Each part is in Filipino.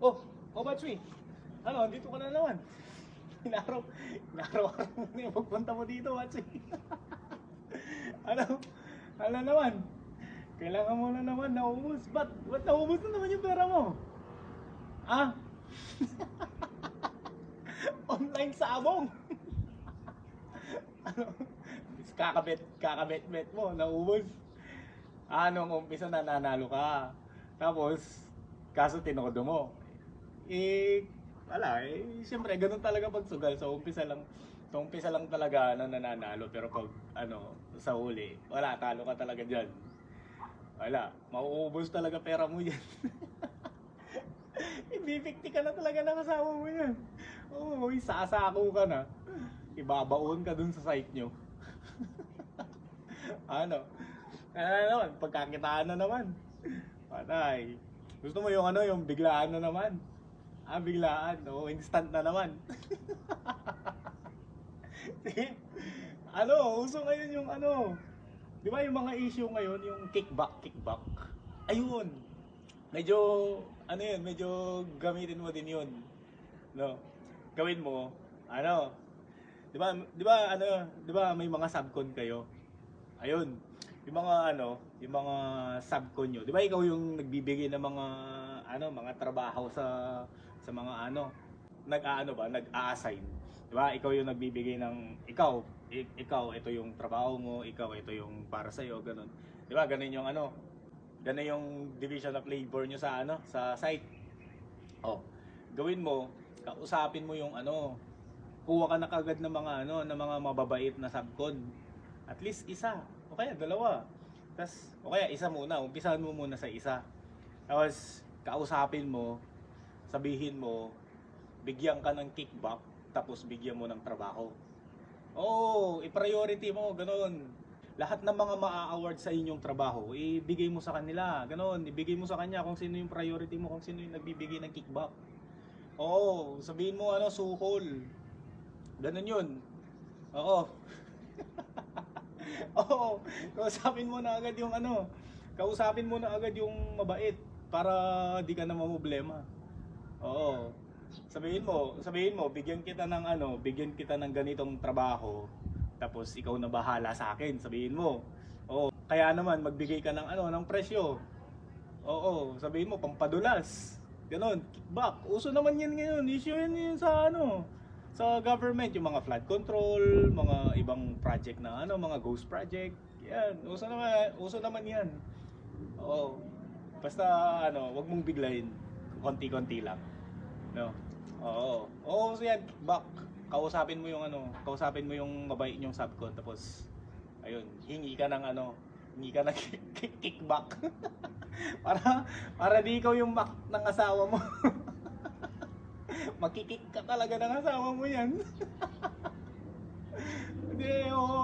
Oh, Batsui. Ano, dito ka na naman. Inaraw-araw mo na yung pagpunta mo dito, Batsui. Ano? Ano naman? Kailangan mo na naman naubos. Ba't naubos na naman yung pera mo? Ah? Online sabong. Ano? Kakabet-bet mo, naubos. Anong umpisa nanalo ka. Tapos, kaso tinodo mo. Eh, wala siyempre ganun talaga pag sugal. Sa umpisa lang talaga nananalo. Pero pag sa huli, wala, talo ka talaga dyan. Wala, mauubos talaga pera mo yan. Hindi 50 ka na talaga ng kasama mo yan. Oo, isasako ka na. Ibabaon ka dun sa site nyo. Ano? Naman, pagkakitaan na naman. Patay. Gusto mo yung biglaan na naman? Biglaan. Oo, instant na naman. Sige. Uso ngayon yung di ba yung mga issue ngayon, yung kickback. Ayun. Medyo, medyo gamitin mo din yun. No? Gawin mo, di ba may mga subcon kayo? Ayun. Yung mga subcon nyo. Di ba ikaw yung nagbibigay ng mga trabaho sa mga nag-a-assign. Di ba? Ikaw yung nagbibigay ng ikaw ito yung trabaho mo, ikaw ito yung para sa iyo, ganun. Di ba? Ganun yung division of labor nyo sa site. Oh, gawin mo, kausapin mo yung kuha ka na kagad ng mga mababait na subcon. At least isa, o kaya dalawa. O kaya isa muna, umpisahan mo muna sa isa. Tapos kausapin mo, sabihin mo, bigyan ka ng kickback, tapos bigyan mo ng trabaho. I-priority mo, ganun. Lahat ng mga maa-award sa inyong trabaho, ibigay mo sa kanila, ganun. Ibigay mo sa kanya kung sino yung priority mo, kung sino yung nagbibigay ng kickback. Sabihin mo suhol. Ganun yun. Oo. Oo, kausapin mo na agad yung mabait para di ka na mamblema. Oo. Sabihin mo, bigyan kita ng ganitong trabaho. Tapos ikaw na bahala sa akin, sabihin mo. Oo, kaya naman magbigay ka ng presyo. Oo, sabihin mo pampadulas. Ganon, kickback. Uso naman yan ngayon. Issue yan sa government, yung mga flood control, mga ibang project na mga ghost project. Yan, uso naman yan. Oo. Basta wag mong biglayin. Konti-konti lang. No. Oo. Oo, so yan, kickback. Kausapin mo yung mabait yung subcon, tapos ayun, hingi ka ng kickback. para di ikaw yung mak ng asawa mo. Makikik ka talaga ng asawa mo yan. Hindi,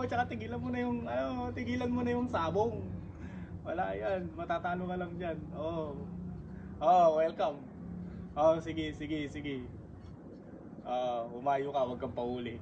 tsaka tigilan mo na yung sabong. Wala yan, matatalo ka lang dyan. Welcome. Sige. Humayo ka, wag kang pauli.